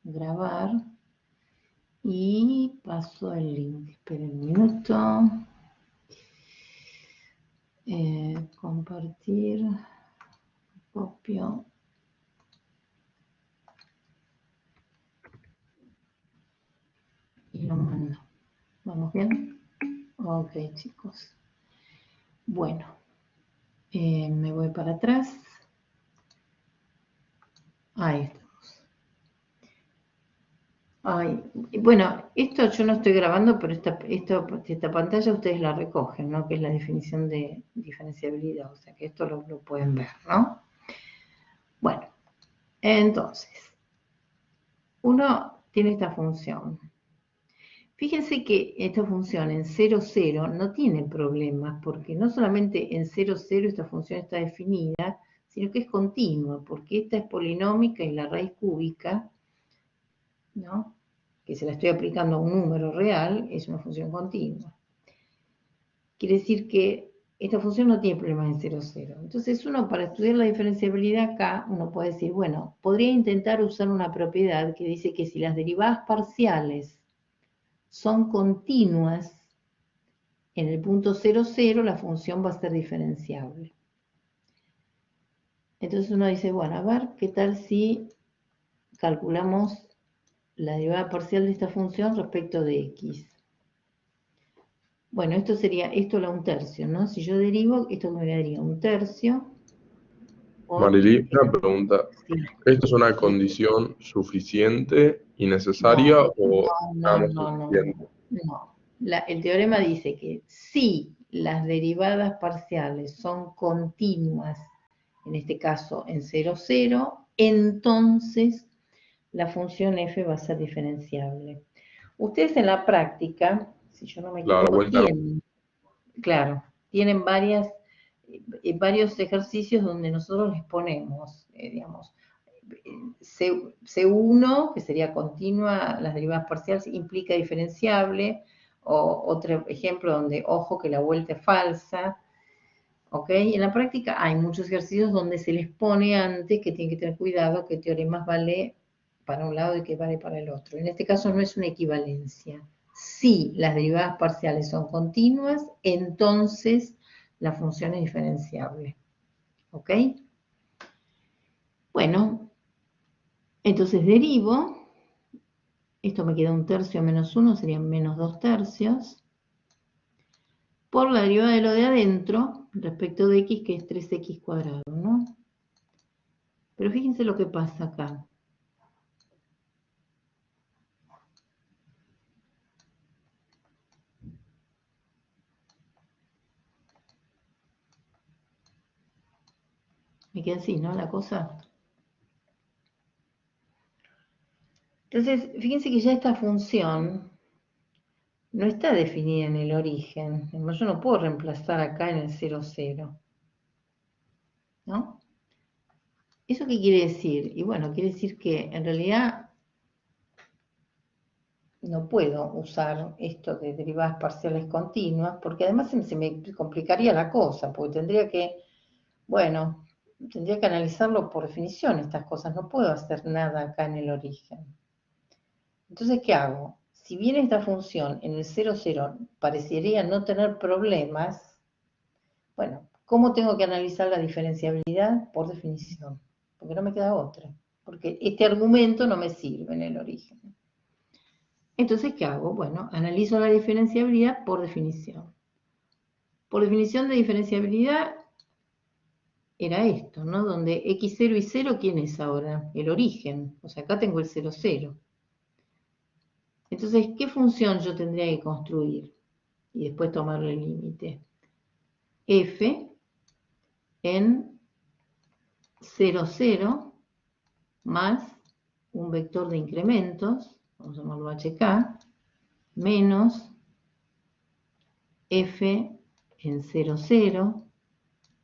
grabar y paso el link. Esperen un minuto. Compartir, copio. Y lo mando. ¿Vamos bien? Ok, chicos. Bueno, me voy para atrás. Ahí estamos. Ay, bueno, esto yo no estoy grabando, pero esta pantalla ustedes la recogen, ¿no? Que es la definición de diferenciabilidad. O sea, que esto lo pueden ver, ¿no? Bueno, entonces, uno tiene esta función. Fíjense que esta función en 0, 0 no tiene problemas, porque no solamente en 0, 0 esta función está definida, sino que es continua, porque esta es polinómica y la raíz cúbica, ¿no? Que se la estoy aplicando a un número real, es una función continua. Quiere decir que esta función no tiene problemas en 0, 0. Entonces uno, para estudiar la diferenciabilidad acá, uno puede decir, bueno, podría intentar usar una propiedad que dice que si las derivadas parciales son continuas, en el punto 0, 0 la función va a ser diferenciable. Entonces uno dice, bueno, a ver, ¿qué tal si calculamos la derivada parcial de esta función respecto de x? Bueno, esto da un tercio, ¿no? Si yo derivo, esto me daría un tercio. Marily, una pregunta. Sí. ¿Esto es una condición suficiente y necesaria o nada más suficiente? No. El teorema dice que si las derivadas parciales son continuas, en este caso en 0, 0, entonces la función f va a ser diferenciable. Ustedes en la práctica, si yo no me equivoco, tienen varios ejercicios donde nosotros les ponemos, digamos, C1, que sería continua, las derivadas parciales, implica diferenciable, o otro ejemplo donde, ojo, que la vuelta es falsa, ¿ok? En la práctica hay muchos ejercicios donde se les pone antes que tienen que tener cuidado que teoremas vale para un lado y que vale para el otro. En este caso no es una equivalencia. Si las derivadas parciales son continuas, entonces la función es diferenciable, ¿ok? Bueno, entonces derivo, esto me queda un tercio menos 1, serían menos 2 tercios, por la derivada de lo de adentro respecto de x, que es 3x cuadrado, ¿no? Pero fíjense lo que pasa acá. Me queda así, ¿no? La cosa. Entonces, fíjense que ya esta función no está definida en el origen. Yo no puedo reemplazar acá en el 0, 0. ¿No? ¿Eso qué quiere decir? Y bueno, quiere decir que en realidad no puedo usar esto de derivadas parciales continuas, porque además se me complicaría la cosa, porque tendría que analizarlo por definición estas cosas, no puedo hacer nada acá en el origen. Entonces, ¿qué hago? Si bien esta función en el 0, 0 parecería no tener problemas, bueno, ¿cómo tengo que analizar la diferenciabilidad? Por definición, porque no me queda otra, porque este argumento no me sirve en el origen. Entonces, ¿qué hago? Bueno, analizo la diferenciabilidad por definición. Por definición de diferenciabilidad era esto, ¿no? Donde x0 y 0, ¿quién es ahora? El origen. O sea, acá tengo el 0, 0. Entonces, ¿qué función yo tendría que construir? Y después tomarle el límite. F en 0, 0 más un vector de incrementos, vamos a llamarlo HK, menos F en 0, 0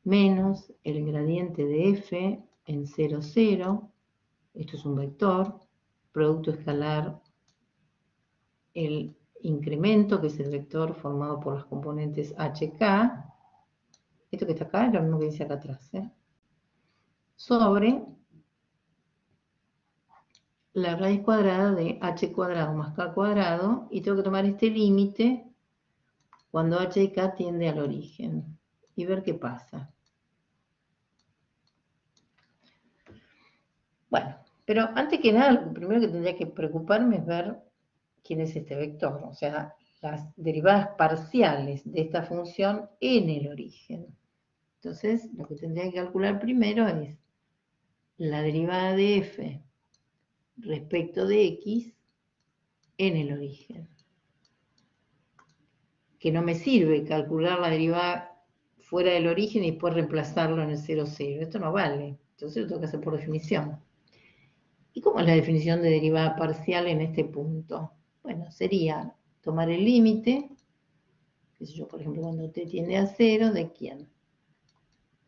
menos el gradiente de f en 0, 0, esto es un vector, producto escalar el incremento, que es el vector formado por las componentes hk, esto que está acá es lo mismo que dice acá atrás, sobre la raíz cuadrada de h cuadrado más k cuadrado, y tengo que tomar este límite cuando h y k tiende al origen, y ver qué pasa. Bueno, pero antes que nada, lo primero que tendría que preocuparme es ver quién es este vector, o sea, las derivadas parciales de esta función en el origen. Entonces, lo que tendría que calcular primero es la derivada de f respecto de x en el origen. Que no me sirve calcular la derivada fuera del origen y después reemplazarlo en el 0, 0. Esto no vale. Entonces lo tengo que hacer por definición. ¿Y cómo es la definición de derivada parcial en este punto? Bueno, sería tomar el límite, qué sé yo, por ejemplo, cuando t tiende a 0, ¿de quién?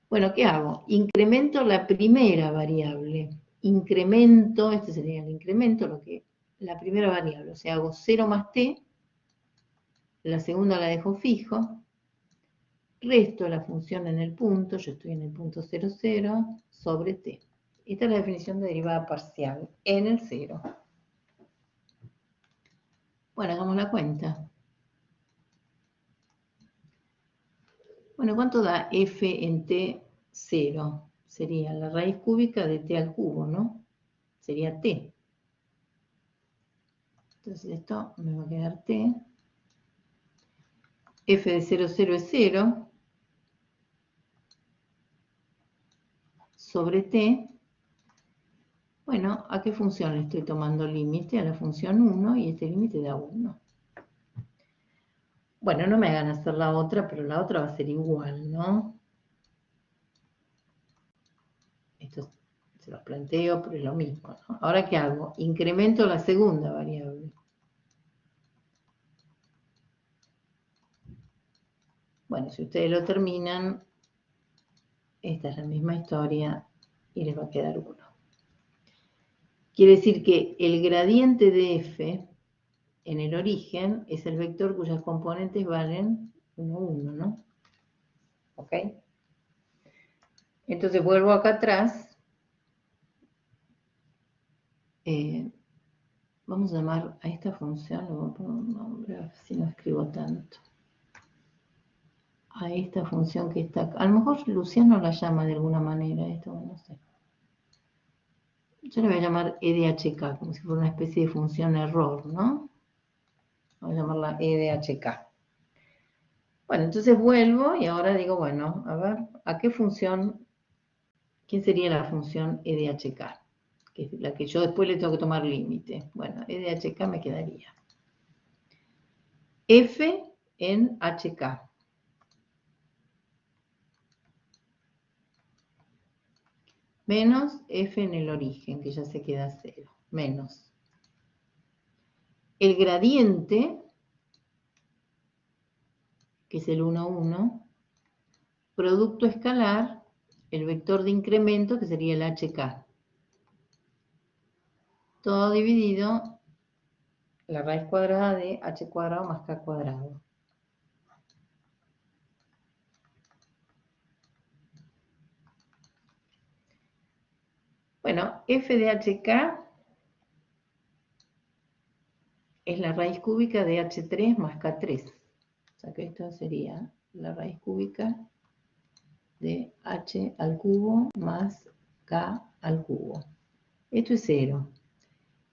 Bueno, ¿qué hago? Incremento la primera variable. Incremento, este sería el incremento, la primera variable. O sea, hago 0 más t, la segunda la dejo fijo, resto la función en el punto, yo estoy en el punto 0, 0, sobre t. Esta es la definición de derivada parcial en el 0. Bueno, hagamos la cuenta. Bueno, ¿cuánto da f en t 0? Sería la raíz cúbica de t al cubo, ¿no? Sería t. Entonces esto me va a quedar t. F de 0, 0 es 0. Sobre t. Bueno, ¿a qué función le estoy tomando límite? A la función 1, y este límite da 1. Bueno, no me hagan hacer la otra, pero la otra va a ser igual, ¿no? Esto se los planteo, pero es lo mismo, ¿no? Ahora, ¿qué hago? Incremento la segunda variable. Bueno, si ustedes lo terminan, esta es la misma historia y les va a quedar 1. Quiere decir que el gradiente de f en el origen es el vector cuyas componentes valen 1, 1, ¿no? ¿Ok? Entonces vuelvo acá atrás. Vamos a llamar a esta función, le voy a poner un nombre, así no escribo tanto. A esta función que está acá. A lo mejor Luciano la llama de alguna manera, esto no sé. Yo le voy a llamar EDHK, como si fuera una especie de función error, ¿no? Vamos a llamarla EDHK. Bueno, entonces vuelvo y ahora digo, bueno, a ver, ¿a qué función? ¿Quién sería la función EDHK? Que es la que yo después le tengo que tomar límite. Bueno, EDHK me quedaría F en HK. Menos f en el origen, que ya se queda 0, menos el gradiente, que es el 1, 1, producto escalar, el vector de incremento, que sería el hk. Todo dividido, la raíz cuadrada de h cuadrado más k cuadrado. Bueno, f de hk es la raíz cúbica de h3 más k3. O sea que esto sería la raíz cúbica de h al cubo más k al cubo. Esto es 0.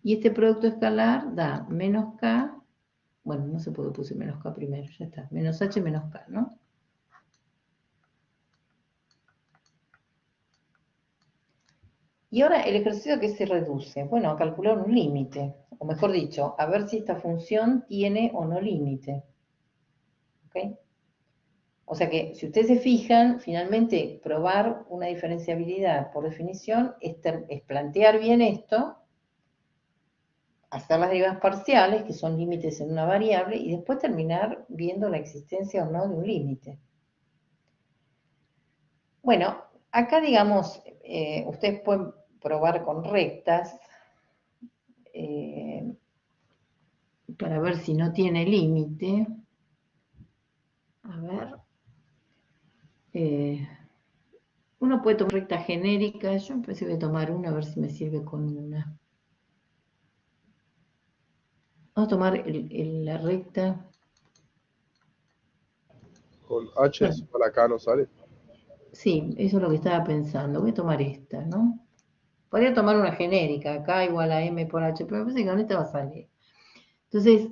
Y este producto escalar da menos k, bueno, no se puede poner menos k primero, ya está, menos h menos k, ¿no? Y ahora el ejercicio que se reduce, bueno, a calcular un límite, o mejor dicho, a ver si esta función tiene o no límite. ¿Ok? O sea que, si ustedes se fijan, finalmente probar una diferenciabilidad por definición es plantear bien esto, hacer las derivadas parciales, que son límites en una variable, y después terminar viendo la existencia o no de un límite. Bueno, acá digamos, ustedes pueden probar con rectas para ver si no tiene límite. A ver. Uno puede tomar recta genérica, yo empecé a tomar una a ver si me sirve con una. Vamos a tomar la recta. Con H Bueno, para acá no sale. sí, eso es lo que estaba pensando. Voy a tomar esta, ¿no? Podría tomar una genérica, acá igual a M por H, pero me parece que con esta va a salir. Entonces,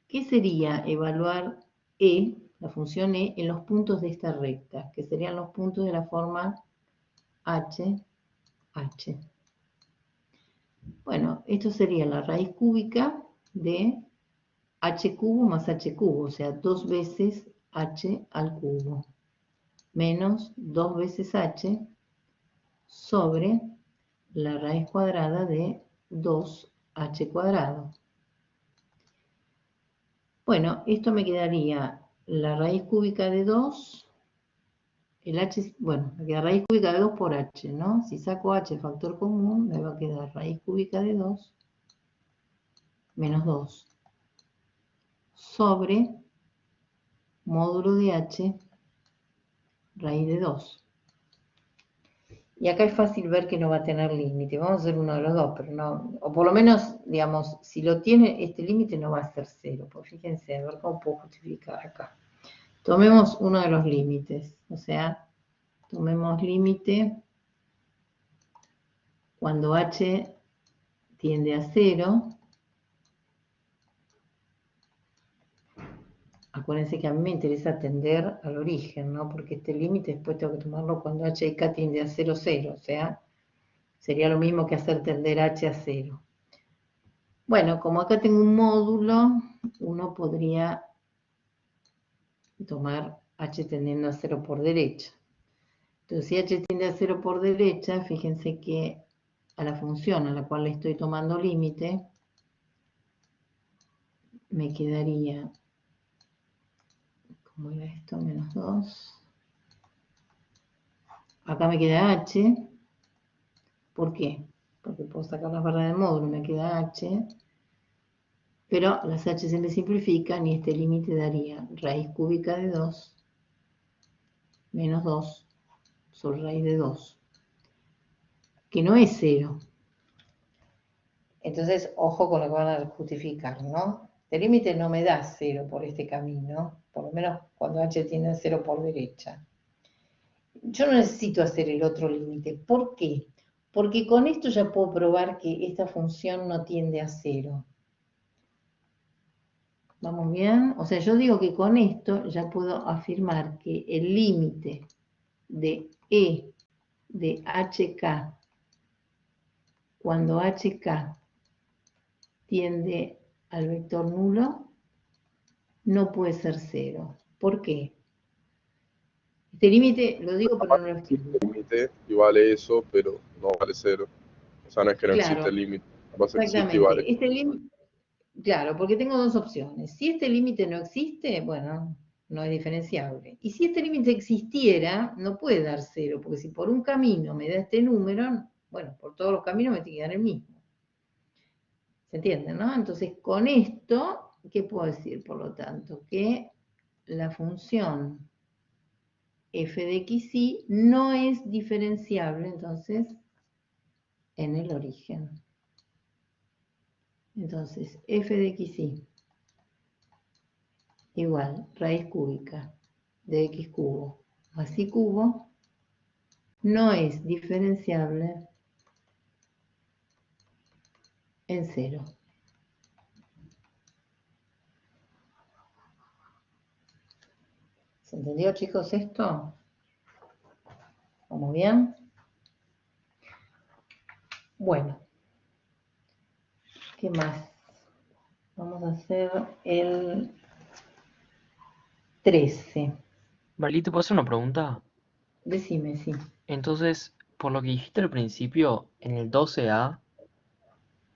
¿qué sería evaluar E, la función E, en los puntos de esta recta? Que serían los puntos de la forma H, H. Bueno, esto sería la raíz cúbica de H cubo más H cubo, o sea, 2 veces H al cubo, menos 2 veces H sobre la raíz cuadrada de 2H cuadrado. Bueno, esto me quedaría la raíz cúbica de 2, el H, bueno, me queda raíz cúbica de 2 por H, ¿no? Si saco H factor común, me va a quedar raíz cúbica de 2 menos 2 sobre módulo de H raíz de 2. Y acá es fácil ver que no va a tener límite. Vamos a hacer uno de los dos, pero no, o por lo menos, digamos, si lo tiene, este límite no va a ser 0. Pues fíjense, a ver cómo puedo justificar acá. Tomemos uno de los límites, o sea, tomemos límite cuando H tiende a 0. Acuérdense que a mí me interesa tender al origen, ¿no? Porque este límite después tengo que tomarlo cuando H y K tiende a 0, 0. O sea, sería lo mismo que hacer tender H a 0. Bueno, como acá tengo un módulo, uno podría tomar H tendiendo a 0 por derecha. Entonces, si H tiende a 0 por derecha, fíjense que a la función a la cual le estoy tomando límite, me quedaría, ¿cómo era esto? Menos 2. Acá me queda H. ¿Por qué? Porque puedo sacar las barras de módulo, me queda H. Pero las H se me simplifican y este límite daría raíz cúbica de 2 menos 2 sobre raíz de 2, que no es 0. Entonces, ojo con lo que van a justificar, ¿no? El límite no me da 0 por este camino, por lo menos cuando H tiende a 0 por derecha. Yo no necesito hacer el otro límite. ¿Por qué? Porque con esto ya puedo probar que esta función no tiende a 0. ¿Vamos bien? O sea, yo digo que con esto ya puedo afirmar que el límite de E de HK cuando HK tiende al vector nulo no puede ser 0. ¿Por qué? Este límite lo digo pero no lo escribo. El límite y vale eso, pero no vale 0. O sea, no es que no existe Claro, el límite. Capaz existe y vale. exactamente. Claro, porque tengo dos opciones. Si este límite no existe, bueno, no es diferenciable. Y si este límite existiera, no puede dar 0, porque si por un camino me da este número, bueno, por todos los caminos me tiene que dar el mismo. ¿Se entiende, no? Entonces, con esto, ¿qué puedo decir, por lo tanto? Que la función f de xy no es diferenciable, entonces, en el origen. Entonces, f de xy igual raíz cúbica de x cubo más y cubo no es diferenciable en 0. ¿Se entendió, chicos, esto? ¿Vamos bien? Bueno, ¿qué más? Vamos a hacer el 13. Marlí, ¿te puedo hacer una pregunta? Decime, sí. Entonces, por lo que dijiste al principio, en el 12A,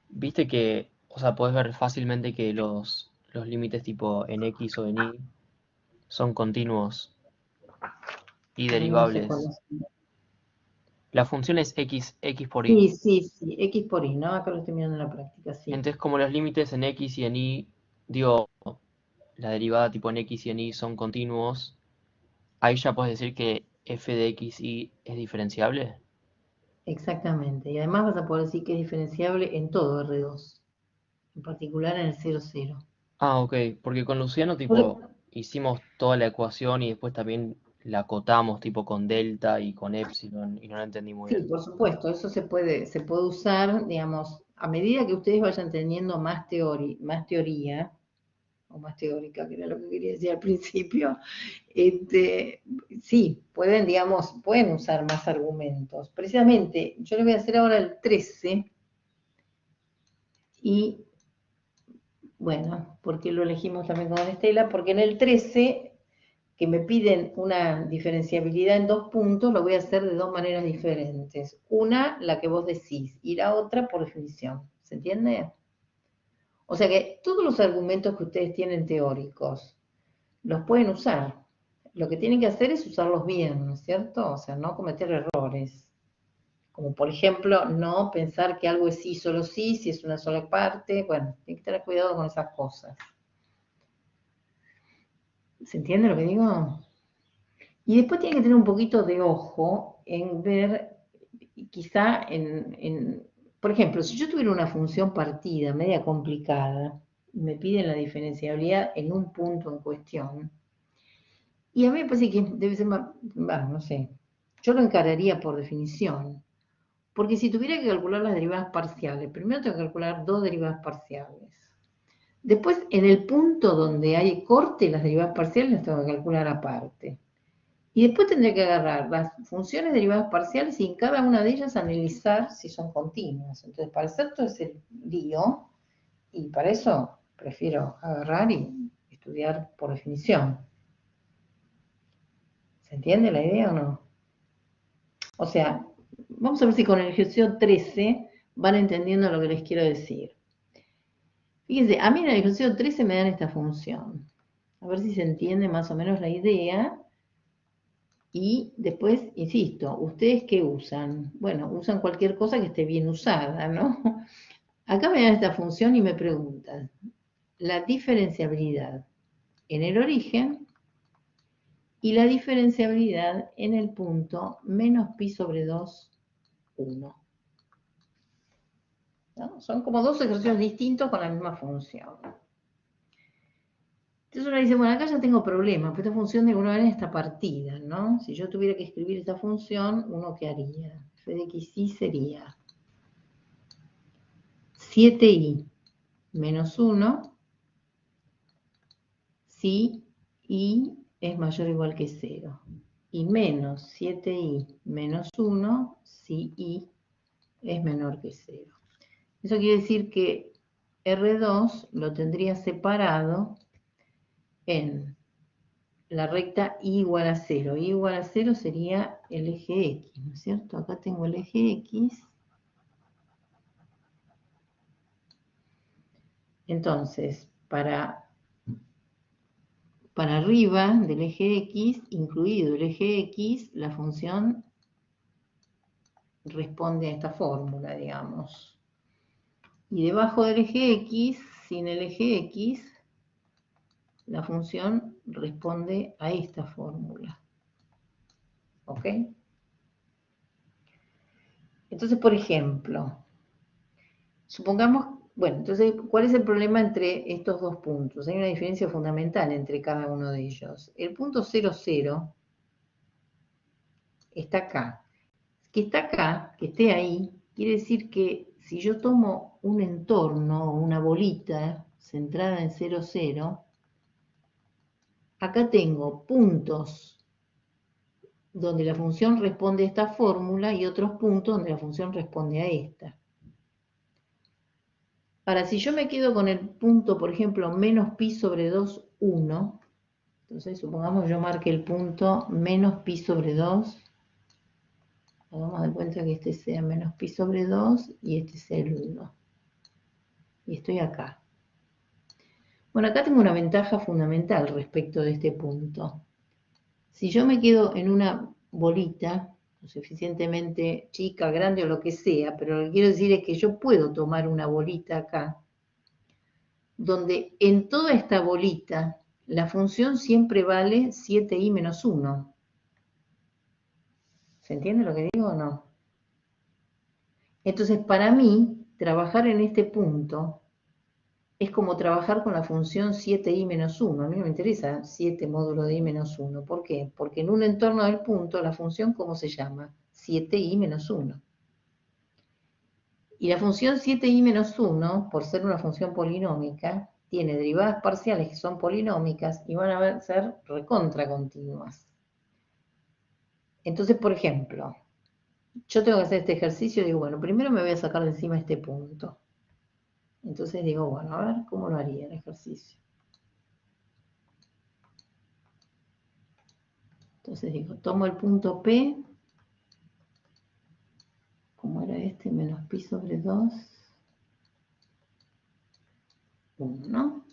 viste que, o sea, podés ver fácilmente que los límites tipo en X o en Y son continuos y No sé derivables. cuándo. La función es X por Y. Sí, sí, sí, x por y, ¿no? Acá lo estoy mirando en la práctica, sí. Entonces, como los límites en X y en Y, digo, la derivada tipo en X y en Y son continuos, ahí ya puedes decir que f de X y es diferenciable. Exactamente. Y además vas a poder decir que es diferenciable en todo R2. en particular en el 0, 0. Ah, ok, porque con Luciano, tipo, hicimos toda la ecuación y después también la acotamos, tipo, con delta y con epsilon, y no la entendí muy Sí, bien. por supuesto, eso se puede usar, digamos, a medida que ustedes vayan teniendo más teoría, o más teórica, que era lo que quería decir al principio, sí, pueden, digamos, pueden usar más argumentos. Precisamente, yo les voy a hacer ahora el 13, y bueno, ¿por qué lo elegimos también con Estela? Porque en el 13, que me piden una diferenciabilidad en 2 puntos, lo voy a hacer de 2 maneras diferentes. Una, la que vos decís, y la otra por definición. ¿Se entiende? O sea que todos los argumentos que ustedes tienen teóricos, los pueden usar. Lo que tienen que hacer es usarlos bien, ¿no es cierto? O sea, no cometer errores. Como por ejemplo, no pensar que algo es sí, solo sí, si es una sola parte. Bueno, tienen que tener cuidado con esas cosas. ¿Se entiende lo que digo? Y después tienen que tener un poquito de ojo en ver, quizá por ejemplo, si yo tuviera una función partida media complicada, y me piden la diferenciabilidad en un punto en cuestión, y a mí me parece que debe ser más, no sé, yo lo encararía por definición, porque si tuviera que calcular las derivadas parciales, primero tengo que calcular 2 derivadas parciales. Después, en el punto donde hay corte, las derivadas parciales las tengo que calcular aparte. Y después tendré que agarrar las funciones derivadas parciales y en cada una de ellas analizar si son continuas. Entonces, para hacer todo ese lío, y para eso prefiero agarrar y estudiar por definición. ¿Se entiende la idea o no? O sea, vamos a ver si con el ejercicio 13 van entendiendo lo que les quiero decir. Fíjense, a mí en el ejercicio 13 me dan esta función. A ver si se entiende más o menos la idea. Y después, insisto, ¿ustedes qué usan? Bueno, usan cualquier cosa que esté bien usada, ¿no? Acá me dan esta función y me preguntan la diferenciabilidad en el origen y la diferenciabilidad en el punto menos pi sobre 2, 1. ¿No? Son como 2 ejercicios distintos con la misma función. Entonces uno dice, bueno, acá ya tengo problemas, pero esta función de alguna manera está partida, ¿no? Si yo tuviera que escribir esta función, ¿uno qué haría? F de xy sería 7i menos 1 si i es mayor o igual que 0. Y menos 7i menos 1 si i es menor que 0. Eso quiere decir que R2 lo tendría separado en la recta i igual a 0. I igual a 0 sería el eje X, ¿no es cierto? Acá tengo el eje X. Entonces, para arriba del eje X, incluido el eje X, la función responde a esta fórmula, digamos. Y debajo del eje X, sin el eje X, la función responde a esta fórmula. ¿Ok? Entonces, por ejemplo, supongamos, bueno, entonces, ¿cuál es el problema entre estos dos puntos? Hay una diferencia fundamental entre cada uno de ellos. El punto 0, 0 está acá. Que está acá, que esté ahí, quiere decir que si yo tomo un entorno o una bolita centrada en 0, 0, acá tengo puntos donde la función responde a esta fórmula y otros puntos donde la función responde a esta. Ahora, si yo me quedo con el punto, por ejemplo, menos pi sobre 2, 1, entonces supongamos yo marque el punto menos pi sobre 2, hagamos de cuenta que este sea menos pi sobre 2 y este sea el 1. Y estoy acá. Bueno, acá tengo una ventaja fundamental respecto de este punto. Si yo me quedo en una bolita, lo suficientemente chica, grande o lo que sea, pero lo que quiero decir es que yo puedo tomar una bolita acá, donde en toda esta bolita la función siempre vale 7i menos 1. ¿Se entiende lo que digo o no? Entonces, para mí, trabajar en este punto es como trabajar con la función 7i menos 1. A mí no me interesa 7 módulo de i menos 1. ¿Por qué? Porque en un entorno del punto, la función, ¿cómo se llama? 7i menos 1. Y la función 7i menos 1, por ser una función polinómica, tiene derivadas parciales que son polinómicas y van a ser recontracontinuas. Entonces, por ejemplo, yo tengo que hacer este ejercicio y digo, bueno, primero me voy a sacar de encima este punto. Entonces digo, bueno, a ver cómo lo haría el ejercicio. Entonces digo, tomo el punto P, como era este, menos pi sobre 2, 1, ¿no?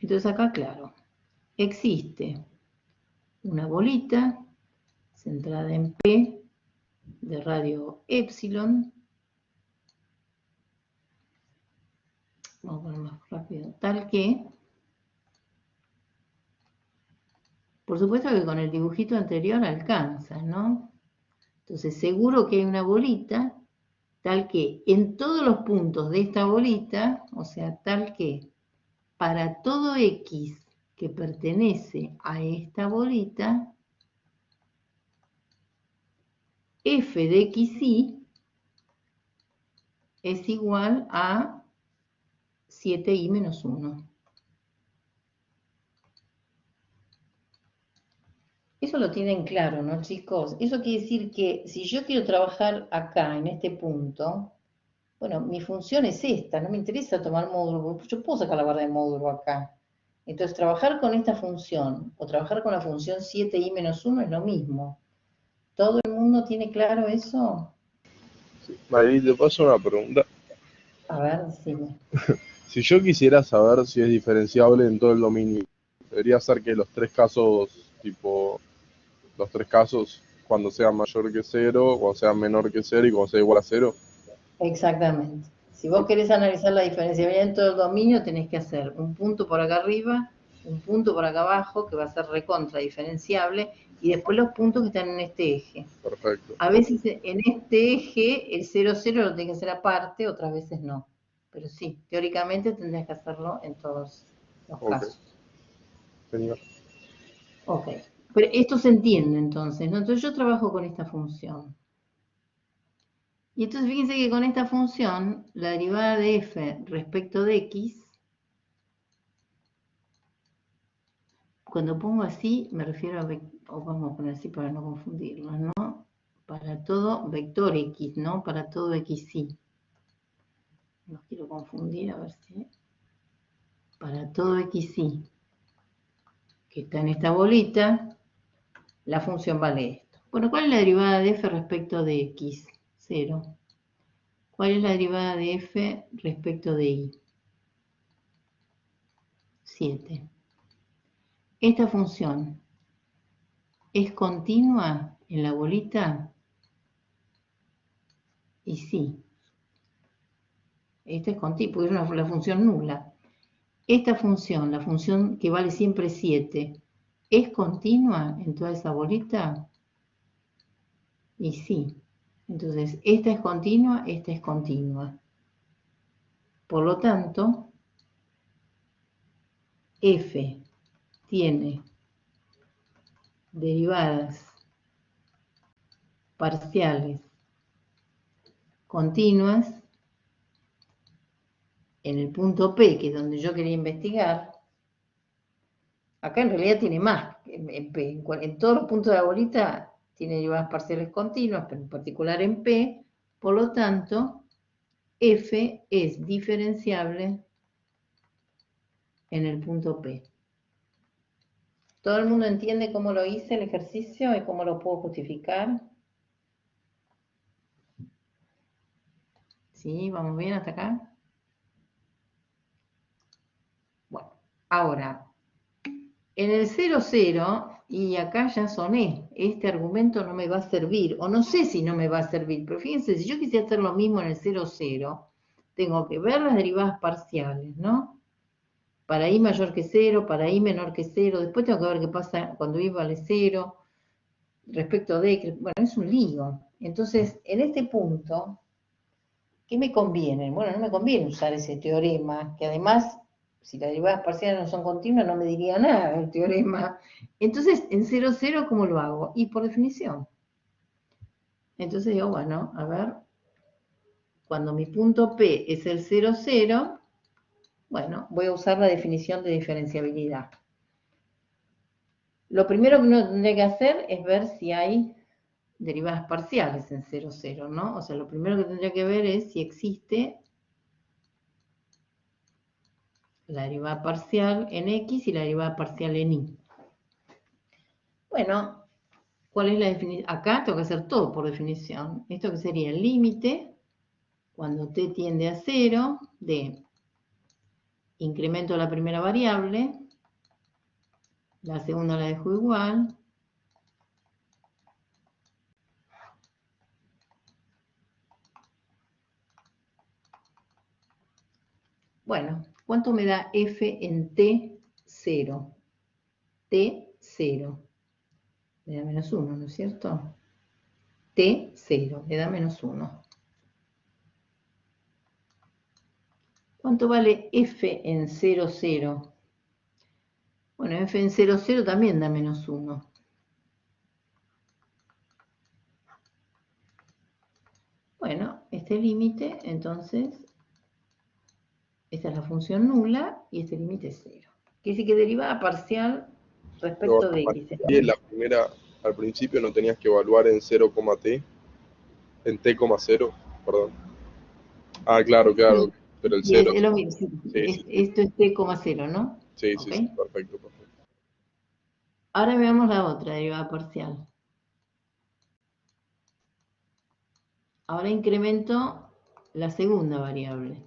Entonces acá, claro, existe una bolita centrada en P de radio epsilon. Vamos a poner más rápido. Tal que, por supuesto que con el dibujito anterior alcanza, ¿no? Entonces seguro que hay una bolita tal que en todos los puntos de esta bolita, o sea, tal que para todo X que pertenece a esta bolita, f de xy es igual a 7i menos 1. Eso lo tienen claro, ¿no, chicos? Eso quiere decir que si yo quiero trabajar acá, en este punto, bueno, mi función es esta, no me interesa tomar módulo, porque yo puedo sacar la barra de módulo acá. Entonces, trabajar con esta función o trabajar con la función 7i menos 1 es lo mismo. ¿Todo el mundo tiene claro eso? Sí. Ahí te paso una pregunta. A ver, decime. Si yo quisiera saber si es diferenciable en todo el dominio, debería ser que los tres casos, tipo, los tres casos, cuando sea mayor que 0, cuando sea menor que 0 y cuando sea igual a 0. Exactamente. Si vos querés analizar la diferenciabilidad en todo el dominio, tenés que hacer un punto por acá arriba, un punto por acá abajo, que va a ser recontra diferenciable, y después los puntos que están en este eje. Perfecto. A veces en este eje el 0, 0 lo tenés que hacer aparte, otras veces no. Pero sí, teóricamente tendrías que hacerlo en todos los Ok, casos. genial. Ok. Pero esto se entiende entonces, ¿no? Entonces yo trabajo con esta función. Y entonces fíjense que con esta función, la derivada de f respecto de x, cuando pongo así, me refiero a, o vamos a poner así para no confundirlo, ¿no? Para todo vector x, ¿no? Para todo xy. No quiero confundir, a ver si... Para todo xy que está en esta bolita, la función vale esto. Bueno, ¿cuál es la derivada de f respecto de x? 0. ¿Cuál es la derivada de f respecto de y? 7. Esta función es continua en la bolita y sí. Esta es continua, porque es la función nula. Esta función, la función que vale siempre 7, ¿es continua en toda esa bolita? Y sí. Entonces, esta es continua, esta es continua. Por lo tanto, f tiene derivadas parciales continuas en el punto P, que es donde yo quería investigar. Acá en realidad tiene más. En todos los puntos de la bolita tiene derivadas parciales continuas, pero en particular en P. Por lo tanto, f es diferenciable en el punto P. ¿Todo el mundo entiende cómo lo hice el ejercicio y cómo lo puedo justificar? ¿Sí? ¿Vamos bien hasta acá? Bueno, ahora, en el 0, 0, y acá ya soné, este argumento no me va a servir, o no sé si no me va a servir, pero fíjense, si yo quisiera hacer lo mismo en el 0, 0, tengo que ver las derivadas parciales, ¿no? Para i mayor que 0, para i menor que 0, después tengo que ver qué pasa cuando i vale 0, respecto de, bueno, es un lío. Entonces, en este punto, ¿Qué me conviene? Bueno, no me conviene usar ese teorema, que además, si las derivadas parciales no son continuas, no me diría nada el teorema. Entonces, en 0, 0, ¿cómo lo hago? Y por definición. Entonces digo, bueno, a ver, cuando mi punto P es el 0, 0, bueno, voy a usar la definición de diferenciabilidad. Lo primero que uno tendría que hacer es ver si hay derivadas parciales en 0, 0, ¿no? O sea, lo primero que tendría que ver es si existe la derivada parcial en X y la derivada parcial en Y. Bueno, ¿cuál es la definición? Acá tengo que hacer todo por definición. Esto que sería el límite, cuando t tiende a 0, de incremento la primera variable, la segunda la dejo igual, bueno, ¿cuánto me da f en t0? T0 me da menos 1, ¿no es cierto? T0 me da menos 1. ¿Cuánto vale f en 0, 0? Bueno, f en 0, 0 también da menos 1. Bueno, este límite, entonces, esta es la función nula y este límite es 0. Quiere decir que derivada parcial Pero respecto de x. en la primera, al principio no tenías que evaluar en 0,t, en t,0, perdón. Ah, claro, Sí, pero el y 0, es lo mismo. Sí, sí, sí, sí, esto es t,0, ¿no? sí, ¿Ok? sí, sí, perfecto, perfecto. Ahora veamos la otra derivada parcial. Ahora incremento la segunda variable.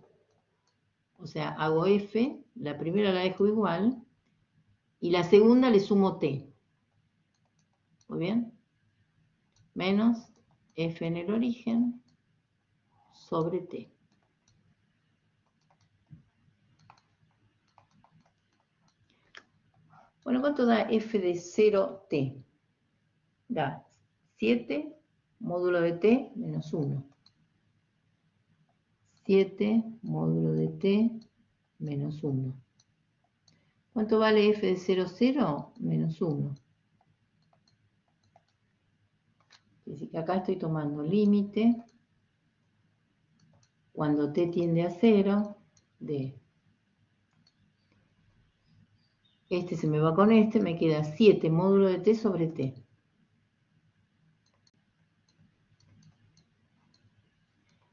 O sea, hago f, la primera la dejo igual, y la segunda le sumo t. ¿Muy bien? Menos f en el origen sobre t. Bueno, ¿cuánto da f de 0t? Da 7 módulo de t menos 1. 7 módulo de t menos 1. ¿Cuánto vale f de 0, 0? Menos 1. Es decir, que acá estoy tomando límite cuando t tiende a 0 de este se me va con este, me queda 7 módulo de t sobre t.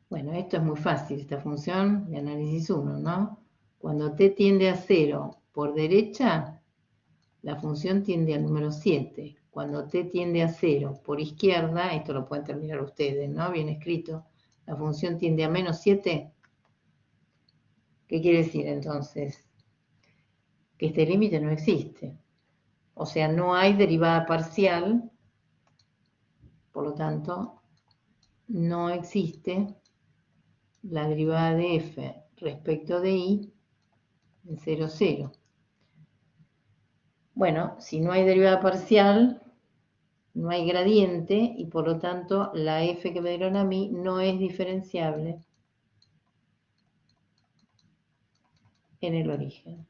Bueno, esto es muy fácil, esta función de análisis 1, ¿no? Cuando t tiende a 0 por derecha, la función tiende al número 7. Cuando t tiende a 0 por izquierda, esto lo pueden terminar ustedes, ¿no? Bien escrito. La función tiende a menos 7. ¿Qué quiere decir entonces? Que este límite no existe. O sea, no hay derivada parcial, por lo tanto, no existe la derivada de f respecto de y en 0, 0. Bueno, si no hay derivada parcial, no hay gradiente y por lo tanto la f que me dieron a mí no es diferenciable en el origen.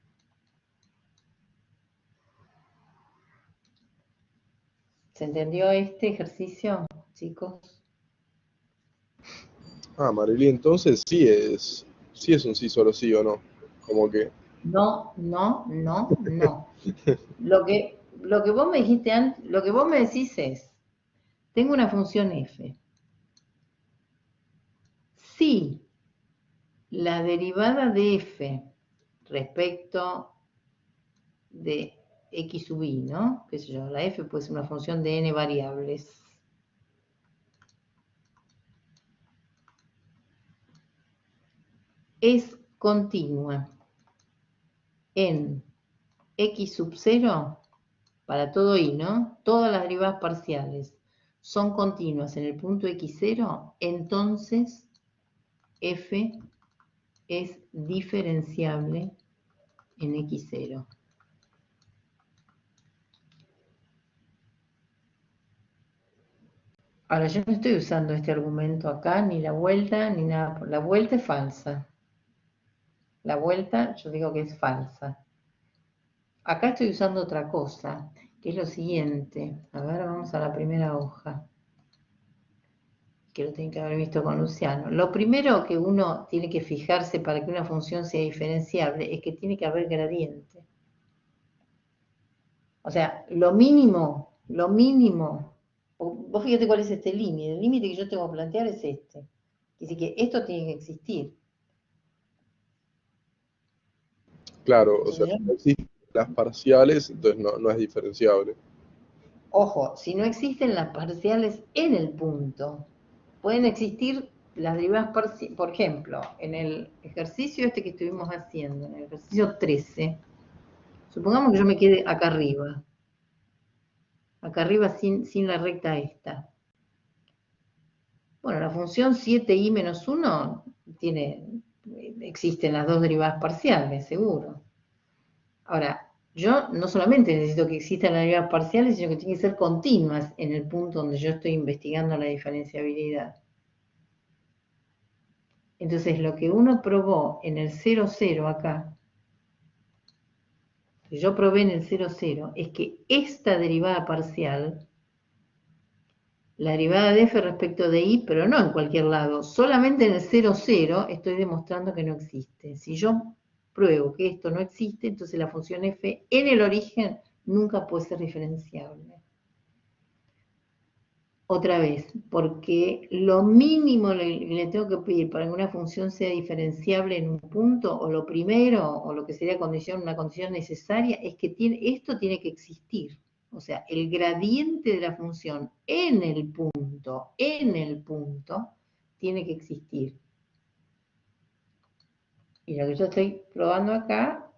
¿Se entendió este ejercicio, chicos? Ah, Marily, entonces sí es un sí solo sí o no. Como que, No, no, no, no. Lo que vos me dijiste antes, lo que vos me decís es, tengo una función f. Si la derivada de f respecto de x sub i, ¿no? ¿Qué sé yo? La f puede ser una función de n variables. Es continua en x sub 0 para todo i, ¿no? Todas las derivadas parciales son continuas en el punto x0, entonces f es diferenciable en x0. Ahora, yo no estoy usando este argumento acá, ni la vuelta, ni nada. La vuelta es falsa. La vuelta, yo digo que es falsa. Acá estoy usando otra cosa, que es lo siguiente. A ver, vamos a la primera hoja, que lo tienen que haber visto con Luciano. Lo primero que uno tiene que fijarse para que una función sea diferenciable es que tiene que haber gradiente. O sea, lo mínimo, vos fíjate cuál es este límite. El límite que yo tengo que plantear es este. Quiere decir que esto tiene que existir. Claro, o sea, Entonces, no existen las parciales, entonces no es diferenciable. ojo, si no existen las parciales en el punto, pueden existir las derivadas parciales. Por ejemplo, en el ejercicio este que estuvimos haciendo, en el ejercicio 13, supongamos que yo me quede acá arriba sin la recta esta. Bueno, la función 7i menos 1 existen las dos derivadas parciales, seguro. Ahora, yo no solamente necesito que existan las derivadas parciales, sino que tienen que ser continuas en el punto donde yo estoy investigando la diferenciabilidad. Entonces, lo que uno probó en el 0,0 acá, que yo probé en el 0,0, es que esta derivada parcial, la derivada de f respecto de i, pero no en cualquier lado, solamente en el 0,0 estoy demostrando que no existe. Si yo pruebo que esto no existe, entonces la función f en el origen nunca puede ser diferenciable. Otra vez, porque lo mínimo le tengo que pedir para que una función sea diferenciable en un punto, o lo primero, o lo que sería una condición necesaria, es que esto tiene que existir. O sea, el gradiente de la función en el punto, tiene que existir. Y lo que yo estoy probando acá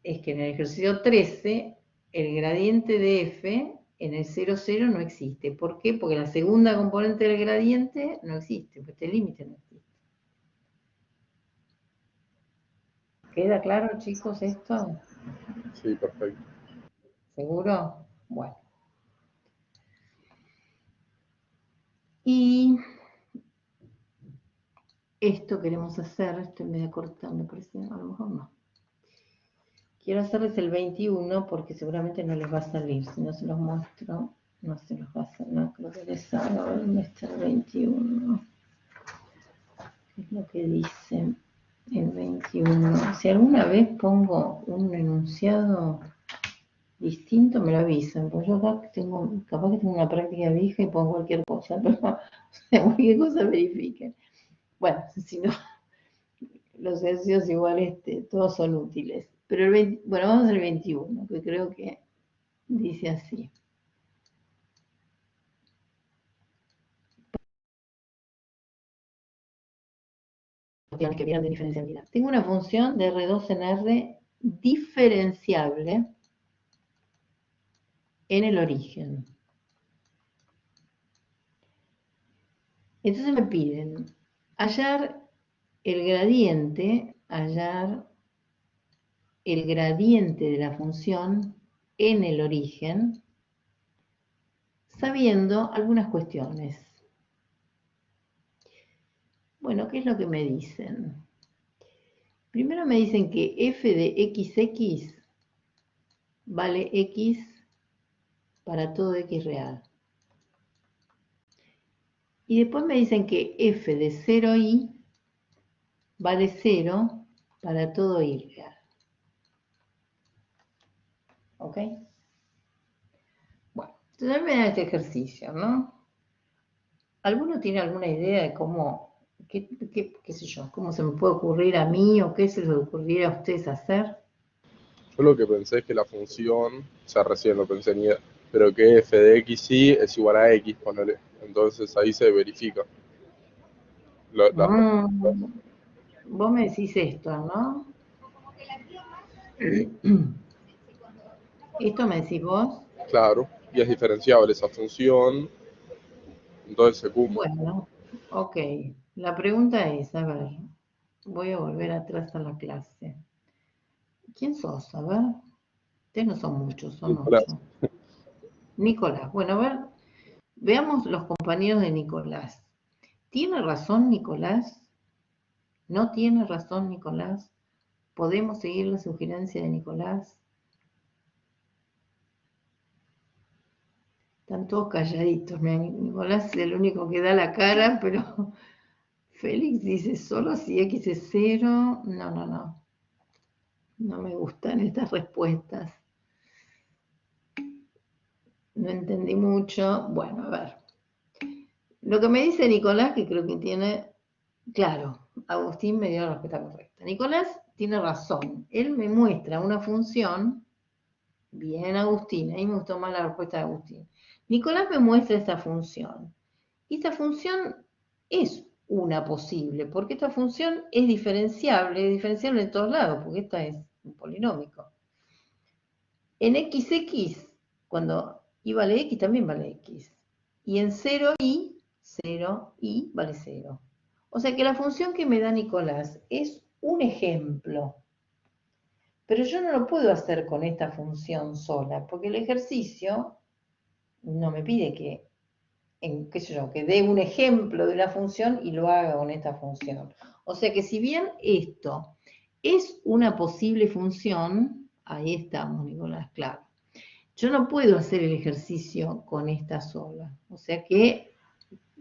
es que en el ejercicio 13, el gradiente de f en el 0,0 no existe. ¿Por qué? Porque la segunda componente del gradiente no existe, porque este límite no existe. ¿Queda claro, chicos, esto? Sí, perfecto. ¿Seguro? Bueno. Y esto queremos hacer, esto en vez de cortar, me parece, a lo mejor no. Quiero hacerles el 21 porque seguramente no les va a salir. Si no se los muestro, no se los va a salir. No creo que les salga. A ver, ¿dónde está el 21? ¿Qué es lo que dice el 21? Si alguna vez pongo un enunciado distinto, me lo avisan. Porque yo acá capaz que tengo una práctica vieja y pongo cualquier cosa, pero cualquier cosa verifiquen. Bueno, si no, los ejercicios igual todos son útiles. Pero bueno, vamos al 21, que creo que dice así. Funciones que vienen de diferenciabilidad. Tengo una función de R2 en R diferenciable en el origen. Entonces me piden hallar el gradiente de la función en el origen, sabiendo algunas cuestiones. Bueno, ¿qué es lo que me dicen? Primero me dicen que f de xx vale x para todo x real. Y después me dicen que f de 0i vale 0 para todo i real. ¿Ok? Bueno, entonces me da este ejercicio, ¿no? ¿Alguno tiene alguna idea de cómo, qué sé yo, cómo se me puede ocurrir a mí o qué se les ocurriría a ustedes hacer? Yo lo que pensé es que la función, o sea, recién lo pensé ni idea, pero que f de xy es igual a x, ponele. Entonces ahí se verifica. Las respuestas, Vos me decís esto, ¿no? ¿Esto me decís vos? claro, y es diferenciable esa función, entonces se cumple. Bueno, ok. La pregunta es, a ver, voy a volver atrás a la clase. ¿Quién sos? A ver. Ustedes no son muchos, son Nicolás, 8. Nicolás. Bueno, a ver, Veamos los compañeros de Nicolás. ¿Tiene razón Nicolás? ¿No tiene razón Nicolás? ¿Podemos seguir la sugerencia de Nicolás? Están todos calladitos. Mira, Nicolás es el único que da la cara, pero Félix dice solo si X es 0. No, no, no. No me gustan estas respuestas. No entendí mucho. Bueno, a ver. Lo que me dice Nicolás, que creo que tiene... Claro, Agustín me dio la respuesta correcta. Nicolás tiene razón. Él me muestra una función. Bien, Agustín. Ahí me gustó más la respuesta de Agustín. Nicolás me muestra esta función. Y esta función es una posible, porque esta función es diferenciable en todos lados, porque esta es un polinómico. En XX, cuando y vale X, también vale X. Y en 0i vale 0. O sea que la función que me da Nicolás es un ejemplo. Pero yo no lo puedo hacer con esta función sola, porque el ejercicio no me pide que, qué sé yo, que dé un ejemplo de una función y lo haga con esta función. O sea que si bien esto es una posible función, ahí estamos, Nicolás, claro. Yo no puedo hacer el ejercicio con esta sola. O sea que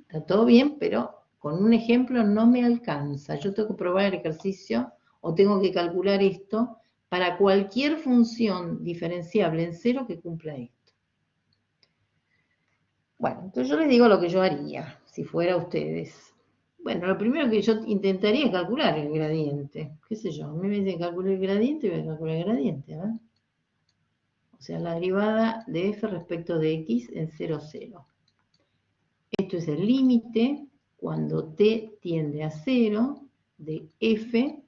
está todo bien, pero con un ejemplo no me alcanza. Yo tengo que probar el ejercicio o tengo que calcular esto para cualquier función diferenciable en 0 que cumpla esto. Bueno, entonces yo les digo lo que yo haría, si fuera ustedes. Bueno, lo primero que yo intentaría es calcular el gradiente. ¿Qué sé yo? A mí me dicen calcular el gradiente, voy a calcular el gradiente, ¿verdad? O sea, la derivada de f respecto de x en 0, 0. Esto es el límite cuando t tiende a 0 de f,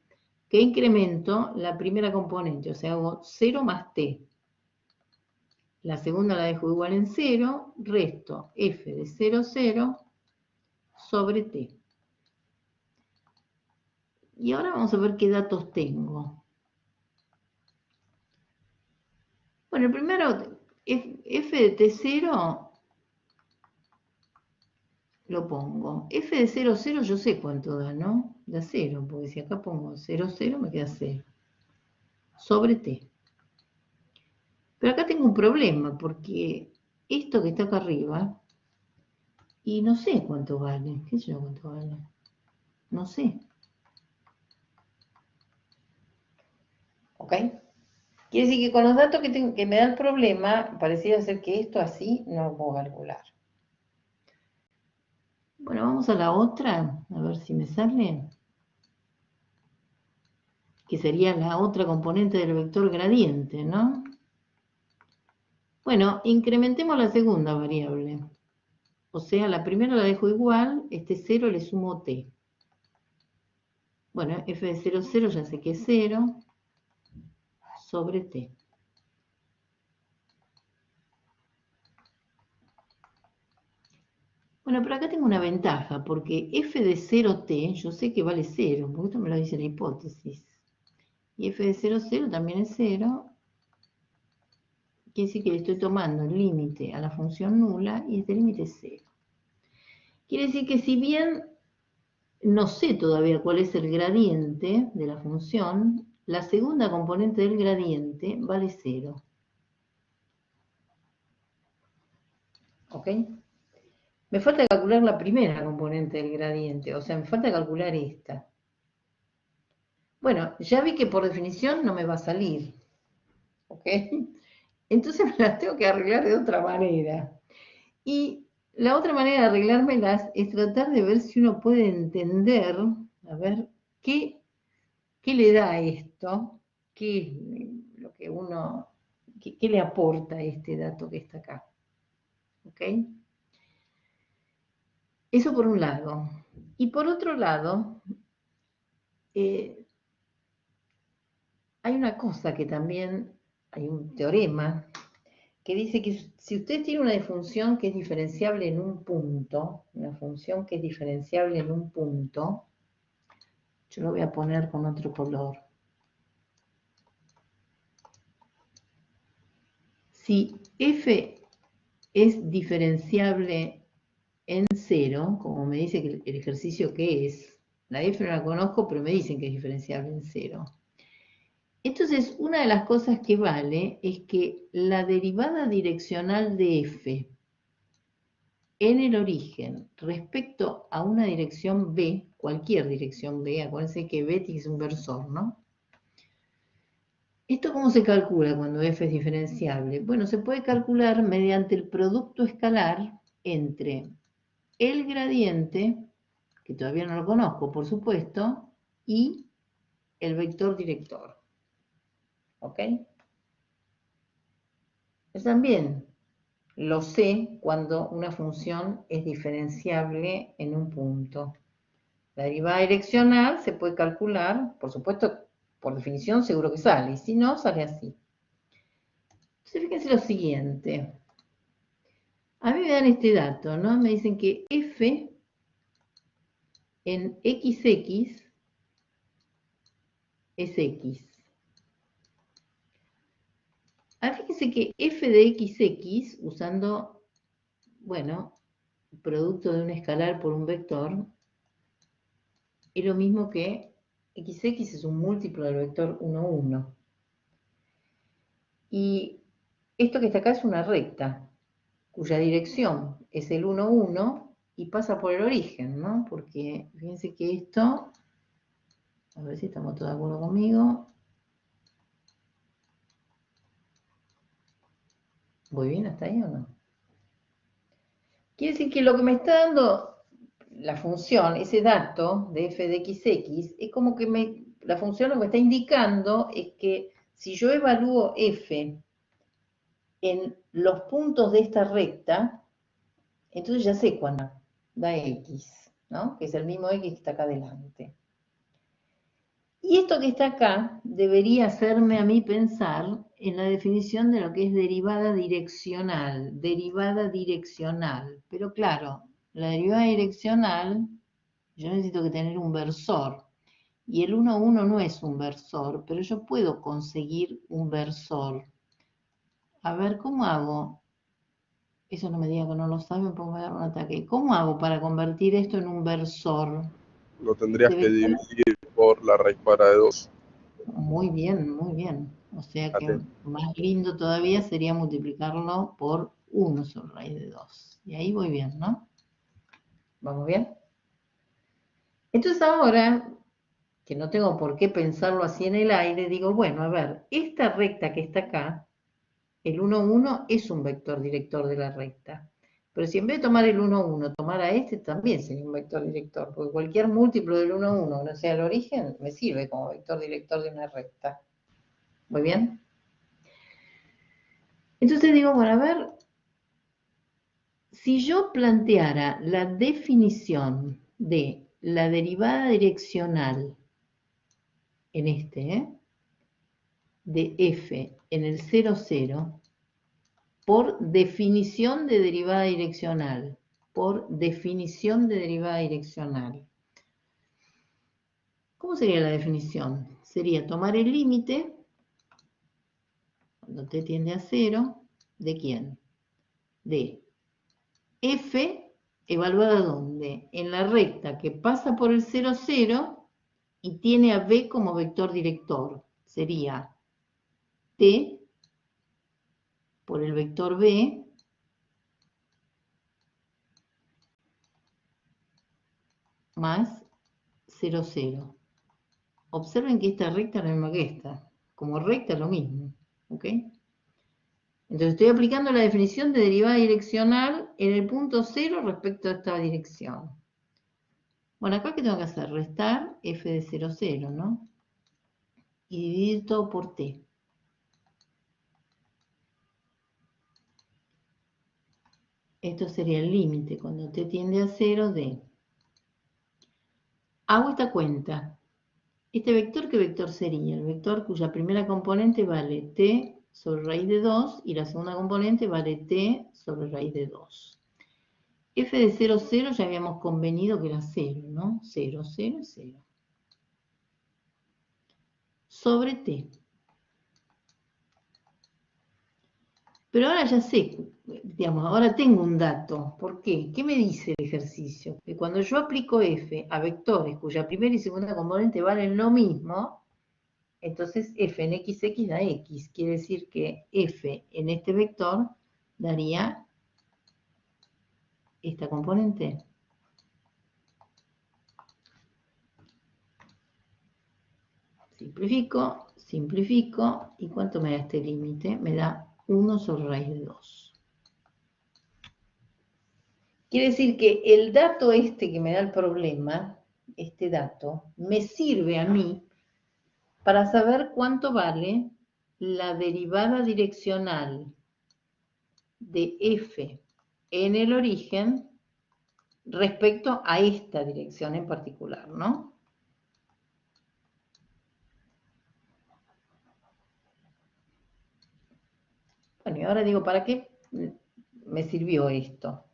que incremento la primera componente, o sea, hago 0 más t. La segunda la dejo igual en 0, resto f de 0, 0 sobre t. Y ahora vamos a ver qué datos tengo. Bueno, el primero, f de t0 lo pongo. F de 0, 0 yo sé cuánto da, ¿no? Da 0, porque si acá pongo 0, 0 me queda 0. Sobre t. Pero acá tengo un problema, porque esto que está acá arriba, y no sé cuánto vale. ¿Qué sé yo cuánto vale? No sé. ¿Ok? Quiere decir que con los datos que me da el problema, pareciera ser que esto así no lo puedo calcular. Bueno, vamos a la otra, a ver si me sale. Que sería la otra componente del vector gradiente, ¿no? Bueno, incrementemos la segunda variable. O sea, la primera la dejo igual, este 0 le sumo t. Bueno, f de 0, 0 ya sé que es 0, sobre t. Bueno, pero acá tengo una ventaja, porque f de 0t, yo sé que vale 0, porque esto me lo dice la hipótesis. Y f de 0, 0 también es 0. Quiere decir que le estoy tomando el límite a la función nula y este límite es 0. Quiere decir que si bien no sé todavía cuál es el gradiente de la función, la segunda componente del gradiente vale 0. ¿Ok? Me falta calcular la primera componente del gradiente, o sea, me falta calcular esta. Bueno, ya vi que por definición no me va a salir. ¿Ok? Entonces me las tengo que arreglar de otra manera. Y la otra manera de arreglármelas es tratar de ver si uno puede entender, a ver, qué le da esto, qué es lo que uno, qué le aporta este dato que está acá. ¿Ok? Eso por un lado. Y por otro lado, hay una cosa que también, hay un teorema, que dice que si usted tiene una función que es diferenciable en un punto, una función que es diferenciable en un punto, yo lo voy a poner con otro color. Si f es diferenciable en 0, como me dice que el ejercicio que es, la f no la conozco, pero me dicen que es diferenciable en 0. Entonces, una de las cosas que vale es que la derivada direccional de f en el origen respecto a una dirección b, cualquier dirección b, acuérdense que b es un versor, ¿no? ¿Esto cómo se calcula cuando f es diferenciable? Bueno, se puede calcular mediante el producto escalar entre el gradiente, que todavía no lo conozco, por supuesto, y el vector director. ¿Ok? Yo también lo sé cuando una función es diferenciable en un punto. La derivada direccional se puede calcular, por supuesto, por definición seguro que sale, y si no, sale así. Entonces, fíjense lo siguiente. A mí me dan este dato, ¿no? Me dicen que f en xx es x. Ahora fíjense que f de xx, usando, bueno, producto de un escalar por un vector, es lo mismo que xx es un múltiplo del vector 1, 1. Y esto que está acá es una recta, cuya dirección es el 1, 1 y pasa por el origen, ¿no? Porque fíjense que esto, a ver si estamos todos de acuerdo conmigo. ¿Voy bien hasta ahí o no? Quiere decir que lo que me está dando la función, ese dato de f de xx, es como que la función lo que me está indicando es que si yo evalúo f en los puntos de esta recta, entonces ya sé cuándo da x, ¿no? Que es el mismo x que está acá adelante. Y esto que está acá debería hacerme a mí pensar en la definición de lo que es derivada direccional. Pero claro, la derivada direccional, yo necesito que tener un versor. Y el 1, 1 no es un versor, pero yo puedo conseguir un versor. A ver, ¿cómo hago? Eso no me diga que no lo saben, porque me va a dar un ataque. ¿Cómo hago para convertir esto en un versor? Lo tendrías Este que vector, dividir por la raíz cuadrada de 2. muy bien, muy bien. O sea que Fíjate. más lindo todavía sería multiplicarlo por 1 sobre raíz de 2. Y ahí voy bien, ¿no? ¿Vamos bien? Entonces ahora, que no tengo por qué pensarlo así en el aire, digo, bueno, a ver, esta recta que está acá, el 1, 1 es un vector director de la recta. Pero si en vez de tomar el 1, 1, tomara este, también sería un vector director, porque cualquier múltiplo del 1, 1, no sea el origen, me sirve como vector director de una recta. ¿Muy bien? Entonces digo, bueno, a ver, si yo planteara la definición de la derivada direccional en de f en el 0, 0, por definición de derivada direccional, ¿cómo sería la definición? Sería tomar el límite, cuando t tiende a 0, ¿de quién? De f evaluada ¿dónde? En la recta que pasa por el 0, 0 y tiene a b como vector director. Sería t por el vector b más 0, 0. Observen que esta recta es la misma que esta. Como recta es lo mismo. ¿Ok? Entonces estoy aplicando la definición de derivada direccional en el punto 0 respecto a esta dirección. Bueno, acá ¿qué tengo que hacer? Restar f de 0, 0, ¿no? Y dividir todo por t. Esto sería el límite cuando t tiende a 0 de... Hago esta cuenta. ¿Este vector qué vector sería? El vector cuya primera componente vale t sobre raíz de 2 y la segunda componente vale t sobre raíz de 2. F de 0, 0 ya habíamos convenido que era 0, ¿no? 0, 0, 0. Sobre t. Pero ahora ya sé digamos, ahora tengo un dato. ¿Por qué? ¿Qué me dice el ejercicio? Que cuando yo aplico f a vectores cuya primera y segunda componente valen lo mismo, entonces f en xx da x. Quiere decir que f en este vector daría esta componente. Simplifico, simplifico, ¿y cuánto me da este límite? Me da 1 sobre raíz de 2. Quiere decir que el dato este que me da el problema, este dato, me sirve a mí para saber cuánto vale la derivada direccional de f en el origen respecto a esta dirección en particular, ¿no? Bueno, y ahora digo, ¿para qué me sirvió esto?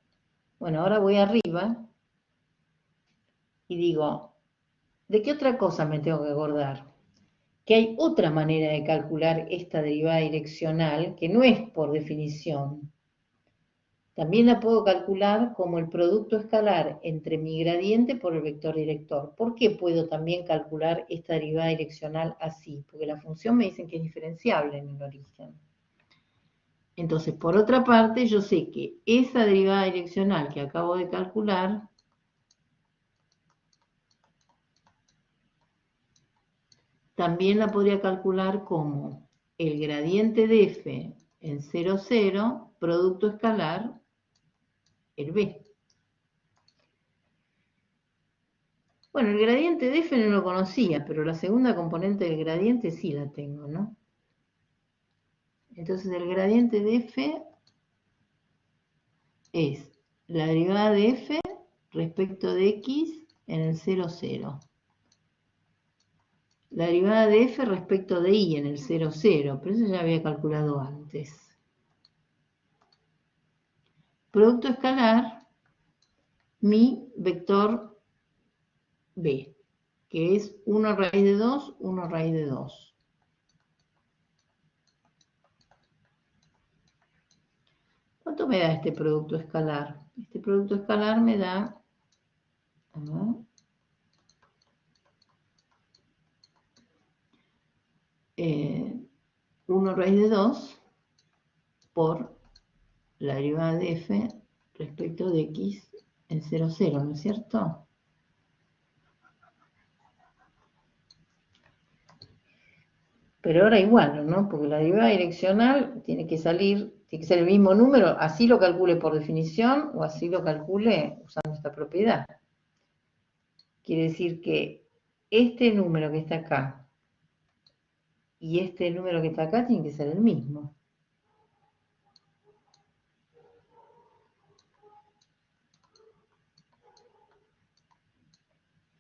Bueno, ahora voy arriba y digo, ¿de qué otra cosa me tengo que acordar? Que hay otra manera de calcular esta derivada direccional que no es por definición. También la puedo calcular como el producto escalar entre mi gradiente por el vector director. ¿Por qué puedo también calcular esta derivada direccional así? Porque la función me dicen que es diferenciable en el origen. Entonces, por otra parte, yo sé que esa derivada direccional que acabo de calcular también la podría calcular como el gradiente de f en 0, 0, producto escalar, el b. Bueno, el gradiente de f no lo conocía, pero la segunda componente del gradiente sí la tengo, ¿no? Entonces el gradiente de f es la derivada de f respecto de x en el 0, 0. La derivada de f respecto de y en el 0, 0, pero eso ya había calculado antes. Producto escalar, mi vector b, que es 1 raíz de 2, 1 raíz de 2. ¿Cuánto me da este producto escalar? Este producto escalar me da 1 raíz de 2 por la derivada de f respecto de x en 0, 0, ¿no es cierto? Pero ahora igual, ¿no? Porque la derivada direccional tiene que salir, tiene que ser el mismo número, así lo calcule por definición o así lo calcule usando esta propiedad. Quiere decir que este número que está acá y este número que está acá tienen que ser el mismo.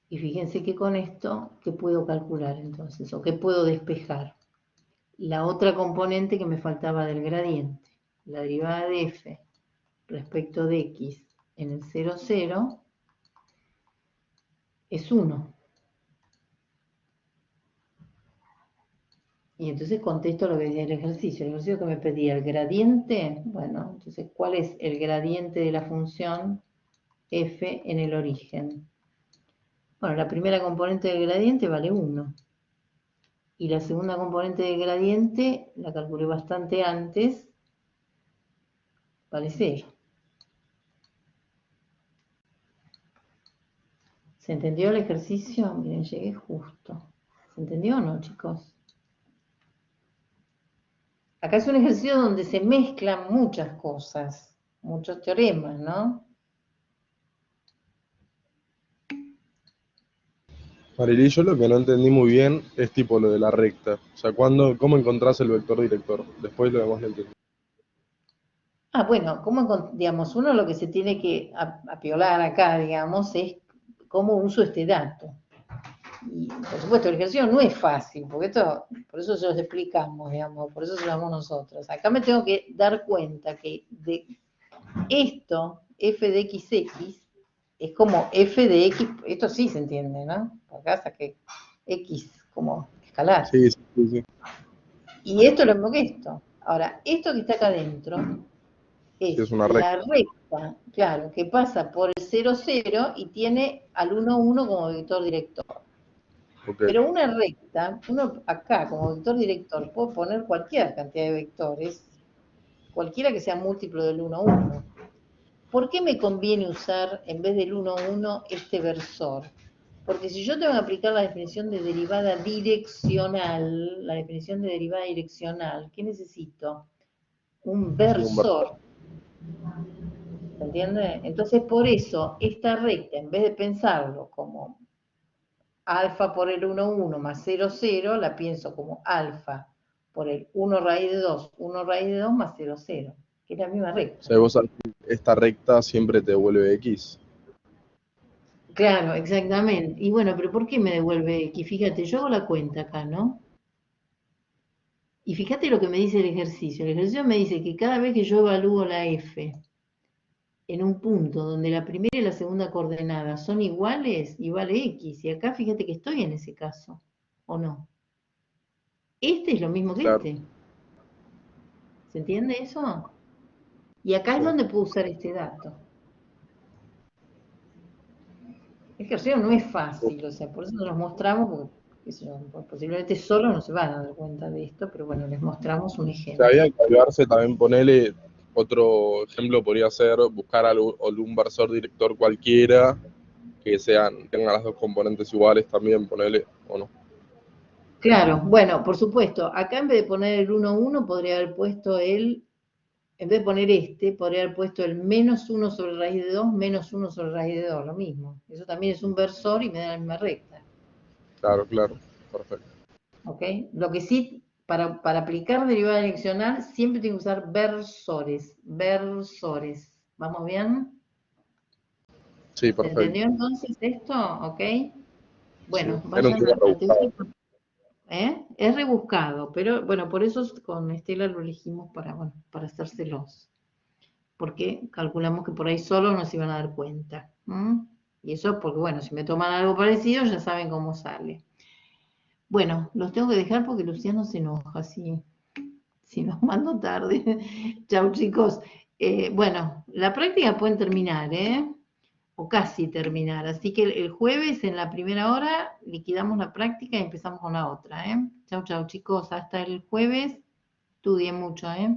Y fíjense que con esto, ¿qué puedo calcular entonces? ¿O qué puedo despejar? La otra componente que me faltaba del gradiente, la derivada de f respecto de x en el 0, 0, es 1. Y entonces contesto lo que decía el ejercicio. El ejercicio que me pedía el gradiente, bueno, entonces, ¿cuál es el gradiente de la función f en el origen? Bueno, la primera componente del gradiente vale 1. Y la segunda componente del gradiente, la calculé bastante antes, vale 0. ¿Se entendió el ejercicio? Miren, llegué justo. ¿Se entendió o no, chicos? Acá es un ejercicio donde se mezclan muchas cosas, muchos teoremas, ¿no? Marily, yo lo que no entendí muy bien es tipo lo de la recta. O sea, ¿cómo encontrás el vector director? Después lo demás lo entendí. Ah, bueno, digamos, uno lo que se tiene que apiolar acá, digamos, es cómo uso este dato. Y, por supuesto, el ejercicio no es fácil, porque por eso se los explicamos, digamos, por eso se lo damos nosotros. Acá me tengo que dar cuenta que de esto, f de xx, es como f de x, esto sí se entiende, ¿no? Acá saqué x como escalar. Sí, sí, sí. Y esto es lo mismo que esto. Ahora, esto que está acá adentro Si es Es una recta. la recta, claro, que pasa por el 0, 0 y tiene al 1, 1 como vector director. Ok. Pero una recta, uno acá como vector director puede poner cualquier cantidad de vectores, cualquiera que sea múltiplo del 1, 1. ¿Por qué me conviene usar en vez del 1, 1 este versor? Porque si yo tengo que aplicar la definición de derivada direccional, ¿qué necesito? Un Sí, un versor. versor. ¿Se entiende? Entonces, por eso, esta recta, en vez de pensarlo como alfa por el 1, 1 más 0, 0, la pienso como alfa por el 1 raíz de 2, 1 raíz de 2 más 0, 0, que es la misma O recta. sea, vos esta recta siempre te devuelve X. Claro, exactamente. Y bueno, pero ¿por qué me devuelve X? Fíjate, yo hago la cuenta acá, ¿no? Y fíjate lo que me dice el ejercicio. El ejercicio me dice que cada vez que yo evalúo la F en un punto donde la primera y la segunda coordenada son iguales, y vale X. Y acá fíjate que estoy en ese caso, ¿o no? Este es lo mismo que Claro. este. ¿Se entiende eso? Y acá es Sí. donde puedo usar este dato. El ejercicio no es fácil, o sea, por eso nos mostramos, porque qué sé yo, posiblemente solo no se van a dar cuenta de esto, pero bueno, les mostramos un O sea, ejemplo. había que ayudarse también, ponerle otro ejemplo, podría ser buscar algún versor director cualquiera que tengan las dos componentes iguales también, ponerle, o no. Claro, bueno, por supuesto, acá en vez de poner el 1, 1, podría haber puesto en vez de poner podría haber puesto el menos 1 sobre raíz de 2, menos 1 sobre raíz de 2, lo mismo. Eso también es un versor y me da la misma recta. Claro, claro, perfecto. ¿Ok? Lo que sí, para aplicar derivada direccional, siempre tengo que usar versores. Versores. ¿Vamos bien? Sí, ¿Se perfecto. entendió entonces esto? ¿Ok? Sí. Bueno, Era un vayan tema a la rebuscado. Es rebuscado, pero bueno, por eso con Estela lo elegimos para, bueno, para hacérselos. Porque calculamos que por ahí solo no se iban a dar cuenta. Y eso porque, bueno, si me toman algo parecido, ya saben cómo sale. Bueno, los tengo que dejar porque Luciano se enoja, si nos mando tarde. Chau, chicos. Bueno, la práctica pueden terminar, ¿eh? O casi terminar. Así que el jueves en la primera hora liquidamos la práctica y empezamos con la otra, ¿eh? Chau, chau, chicos. Hasta el jueves. Estudien mucho, ¿eh?